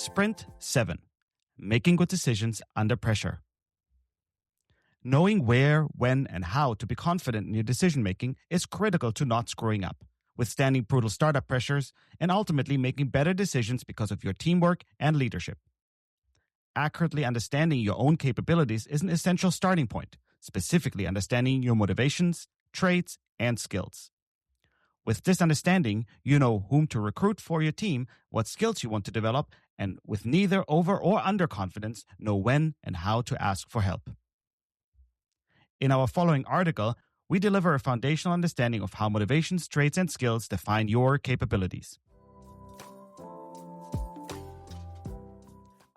Sprint 7. Making good decisions under pressure. Knowing where, when, and how to be confident in your decision-making is critical to not screwing up, withstanding brutal startup pressures, and ultimately making better decisions because of your teamwork and leadership. Accurately understanding your own capabilities is an essential starting point, specifically understanding your motivations, traits, and skills. With this understanding, you know whom to recruit for your team, what skills you want to develop, and with neither over or underconfidence, know when and how to ask for help. In our following article, we deliver a foundational understanding of how motivations, traits, and skills define your capabilities.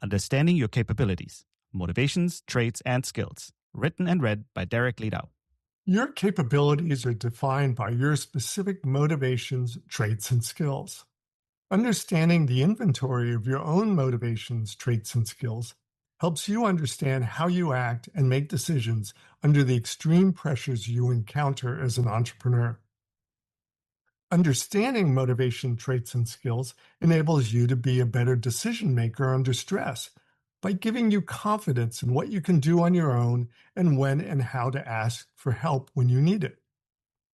Understanding Your Capabilities, Motivations, Traits, and Skills, written and read by Derek Liedau. Your capabilities are defined by your specific motivations, traits, and skills. Understanding the inventory of your own motivations, traits, and skills helps you understand how you act and make decisions under the extreme pressures you encounter as an entrepreneur. Understanding motivation, traits, and skills enables you to be a better decision maker under stress by giving you confidence in what you can do on your own and when and how to ask for help when you need it,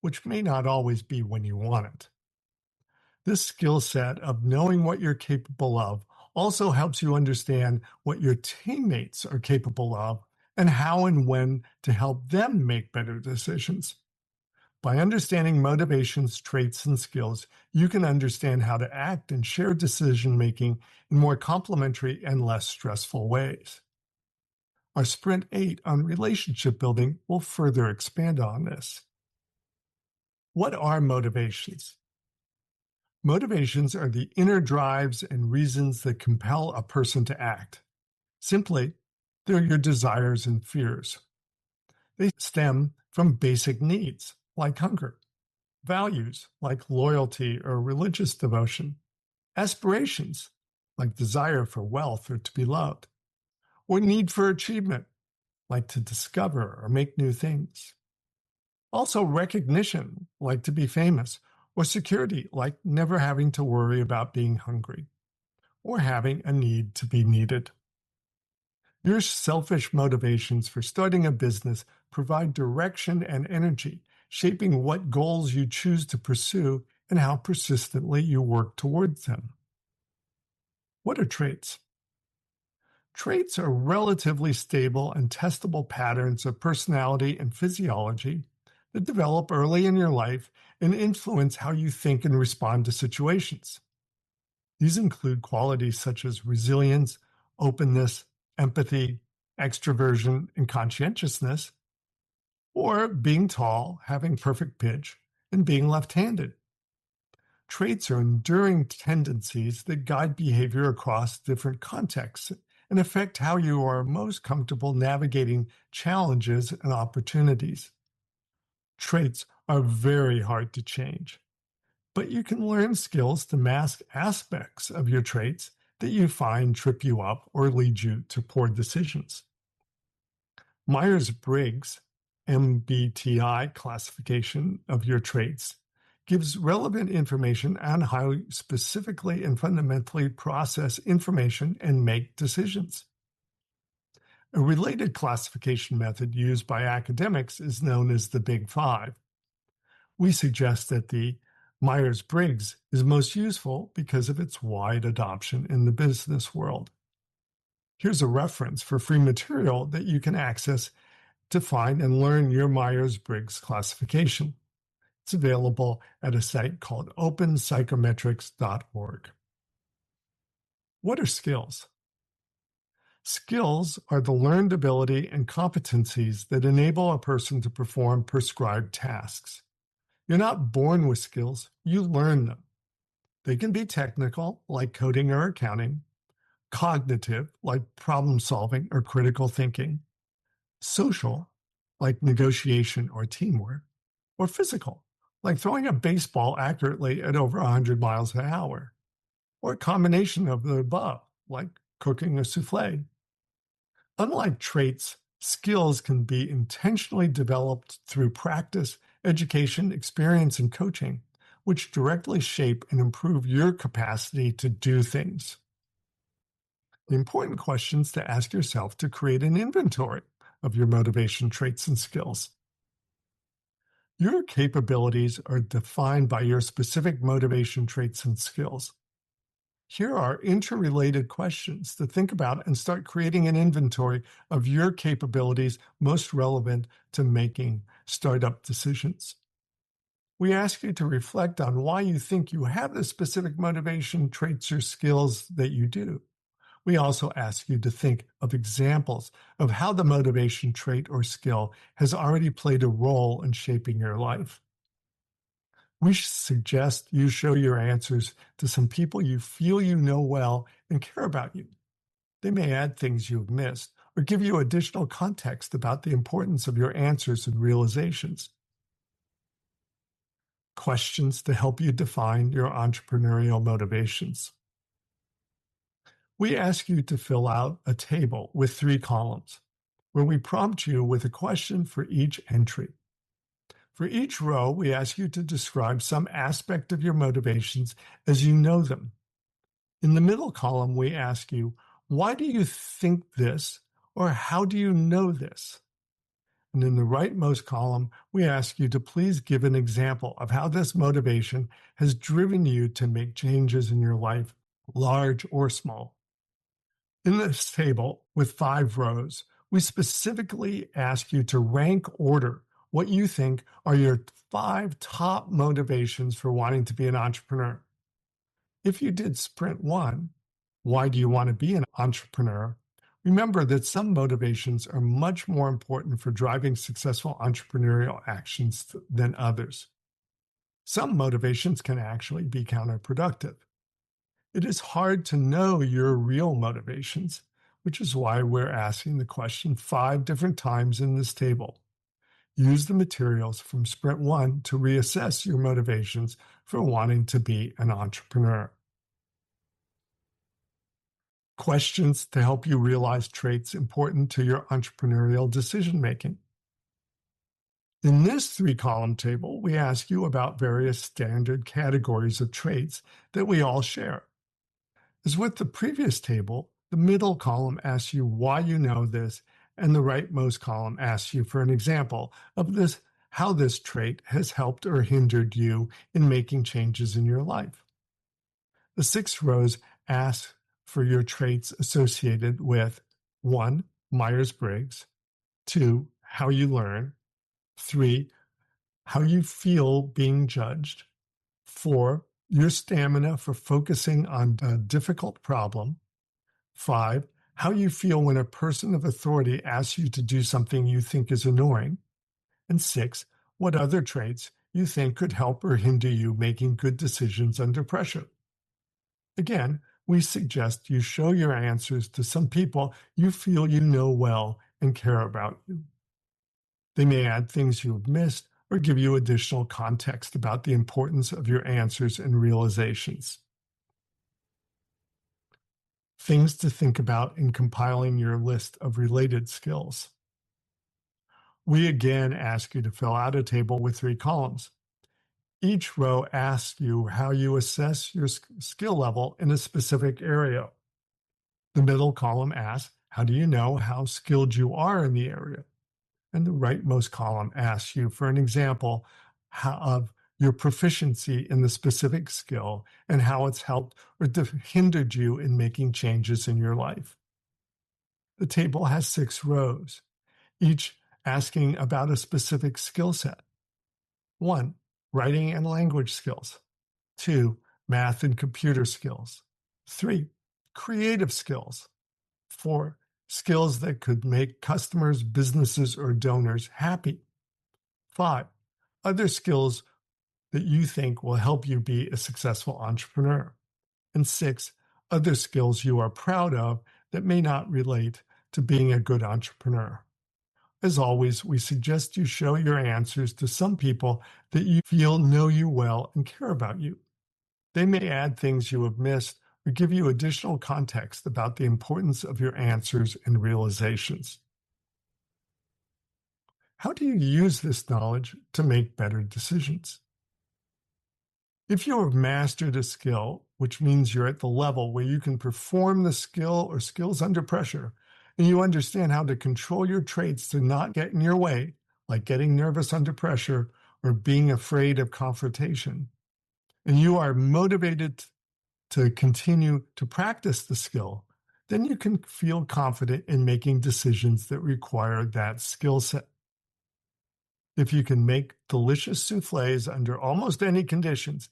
which may not always be when you want it. This skill set of knowing what you're capable of also helps you understand what your teammates are capable of and how and when to help them make better decisions. By understanding motivations, traits, and skills, you can understand how to act and share decision-making in more complementary and less stressful ways. Our Sprint 8 on relationship building will further expand on this. What are motivations? Motivations are the inner drives and reasons that compel a person to act. Simply, they're your desires and fears. They stem from basic needs, like hunger, values, like loyalty or religious devotion, aspirations, like desire for wealth or to be loved, or need for achievement, like to discover or make new things. Also recognition, like to be famous, or security, like never having to worry about being hungry, or having a need to be needed. Your selfish motivations for starting a business provide direction and energy, shaping what goals you choose to pursue and how persistently you work towards them. What are traits? Traits are relatively stable and testable patterns of personality and physiology that develop early in your life and influence how you think and respond to situations. These include qualities such as resilience, openness, empathy, extroversion, and conscientiousness, or being tall, having perfect pitch, and being left-handed. Traits are enduring tendencies that guide behavior across different contexts and affect how you are most comfortable navigating challenges and opportunities. Traits are very hard to change, but you can learn skills to mask aspects of your traits that you find trip you up or lead you to poor decisions. Myers-Briggs MBTI classification of your traits gives relevant information on how you specifically and fundamentally process information and make decisions. A related classification method used by academics is known as the Big Five. We suggest that the Myers-Briggs is most useful because of its wide adoption in the business world. Here's a reference for free material that you can access to find and learn your Myers-Briggs classification. It's available at a site called openpsychometrics.org. What are skills? Skills are the learned ability and competencies that enable a person to perform prescribed tasks. You're not born with skills, you learn them. They can be technical, like coding or accounting, cognitive, like problem solving or critical thinking, social, like negotiation or teamwork, or physical, like throwing a baseball accurately at over 100 miles an hour, or a combination of the above, like cooking a souffle. Unlike traits, skills can be intentionally developed through practice, education, experience, and coaching, which directly shape and improve your capacity to do things. The important questions to ask yourself to create an inventory of your motivation traits and skills. Your capabilities are defined by your specific motivation traits and skills. Here are interrelated questions to think about and start creating an inventory of your capabilities most relevant to making startup decisions. We ask you to reflect on why you think you have the specific motivation traits or skills that you do. We also ask you to think of examples of how the motivation trait or skill has already played a role in shaping your life. We suggest you show your answers to some people you feel you know well and care about you. They may add things you've missed or give you additional context about the importance of your answers and realizations. Questions to help you define your entrepreneurial motivations. We ask you to fill out a table with 3 columns, where we prompt you with a question for each entry. For each row, we ask you to describe some aspect of your motivations as you know them. In the middle column, we ask you, why do you think this, or how do you know this? And in the rightmost column, we ask you to please give an example of how this motivation has driven you to make changes in your life, large or small. In this table, with 5 rows, we specifically ask you to rank order what you think are your 5 top motivations for wanting to be an entrepreneur. If you did sprint 1, why do you want to be an entrepreneur? Remember that some motivations are much more important for driving successful entrepreneurial actions than others. Some motivations can actually be counterproductive. It is hard to know your real motivations, which is why we're asking the question 5 different times in this table. Use the materials from Sprint 1 to reassess your motivations for wanting to be an entrepreneur. Questions to help you realize traits important to your entrepreneurial decision-making. In this 3-column table, we ask you about various standard categories of traits that we all share. As with the previous table, the middle column asks you why you know this, and the rightmost column asks you for an example of this, how this trait has helped or hindered you in making changes in your life. The 6 rows ask for your traits associated with 1. Myers-Briggs, 2. How you learn, 3. How you feel being judged, 4. Your stamina for focusing on a difficult problem, 5. How you feel when a person of authority asks you to do something you think is annoying, and 6. What other traits you think could help or hinder you making good decisions under pressure. Again, we suggest you show your answers to some people you feel you know well and care about you. They may add things you have missed or give you additional context about the importance of your answers and realizations. Things to think about in compiling your list of related skills. We again ask you to fill out a table with 3 columns. Each row asks you how you assess your skill level in a specific area. The middle column asks, how do you know how skilled you are in the area? And the rightmost column asks you for an example of your proficiency in the specific skill and how it's helped or hindered you in making changes in your life. The table has 6 rows, each asking about a specific skill set. 1. Writing and language skills. 2. Math and computer skills. 3. Creative skills. 4. Skills that could make customers, businesses, or donors happy. 5. Other skills that you think will help you be a successful entrepreneur. And 6. Other skills you are proud of that may not relate to being a good entrepreneur. As always, we suggest you show your answers to some people that you feel know you well and care about you. They may add things you have missed or give you additional context about the importance of your answers and realizations. How do you use this knowledge to make better decisions? If you have mastered a skill, which means you're at the level where you can perform the skill or skills under pressure, and you understand how to control your traits to not get in your way, like getting nervous under pressure or being afraid of confrontation, and you are motivated to continue to practice the skill, then you can feel confident in making decisions that require that skill set. If you can make delicious souffles under almost any conditions,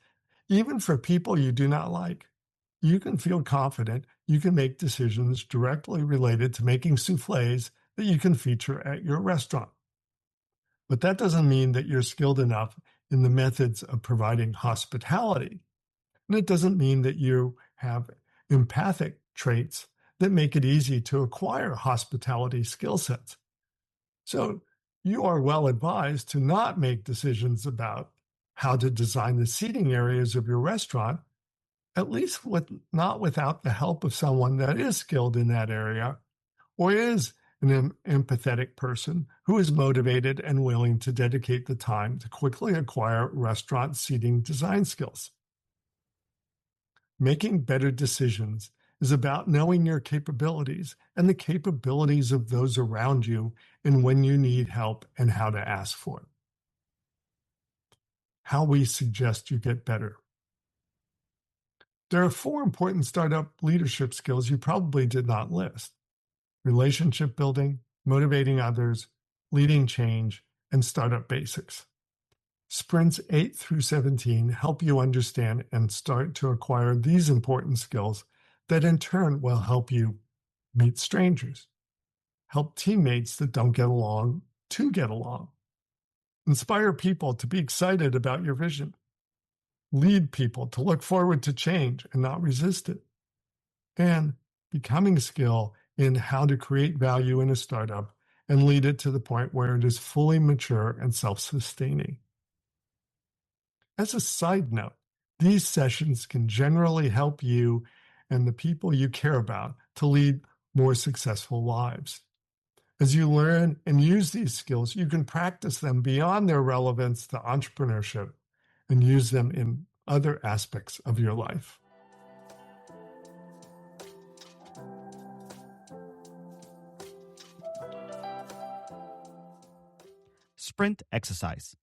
even for people you do not like, you can feel confident you can make decisions directly related to making souffles that you can feature at your restaurant. But that doesn't mean that you're skilled enough in the methods of providing hospitality. And it doesn't mean that you have empathic traits that make it easy to acquire hospitality skill sets. So you are well advised to not make decisions about how to design the seating areas of your restaurant, at least not without the help of someone that is skilled in that area or is an empathetic person who is motivated and willing to dedicate the time to quickly acquire restaurant seating design skills. Making better decisions is about knowing your capabilities and the capabilities of those around you and when you need help and how to ask for it. How we suggest you get better. There are 4 important startup leadership skills you probably did not list: relationship building, motivating others, leading change, and startup basics. Sprints 8 through 17 help you understand and start to acquire these important skills that in turn will help you meet strangers, help teammates that don't get along to get along, inspire people to be excited about your vision, lead people to look forward to change and not resist it, and becoming skilled in how to create value in a startup and lead it to the point where it is fully mature and self-sustaining. As a side note, these sessions can generally help you and the people you care about to lead more successful lives. As you learn and use these skills, you can practice them beyond their relevance to entrepreneurship and use them in other aspects of your life. Sprint exercise.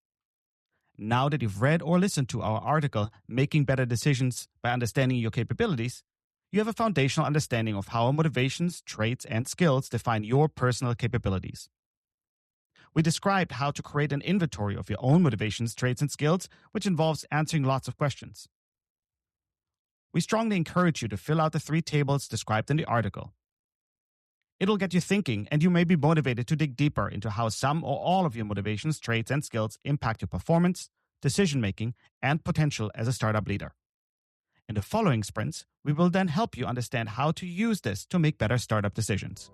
Now that you've read or listened to our article, Making Better Decisions by Understanding Your Capabilities, you have a foundational understanding of how motivations, traits, and skills define your personal capabilities. We described how to create an inventory of your own motivations, traits, and skills, which involves answering lots of questions. We strongly encourage you to fill out the 3 tables described in the article. It'll get you thinking, and you may be motivated to dig deeper into how some or all of your motivations, traits, and skills impact your performance, decision-making, and potential as a startup leader. In the following sprints, we will then help you understand how to use this to make better startup decisions.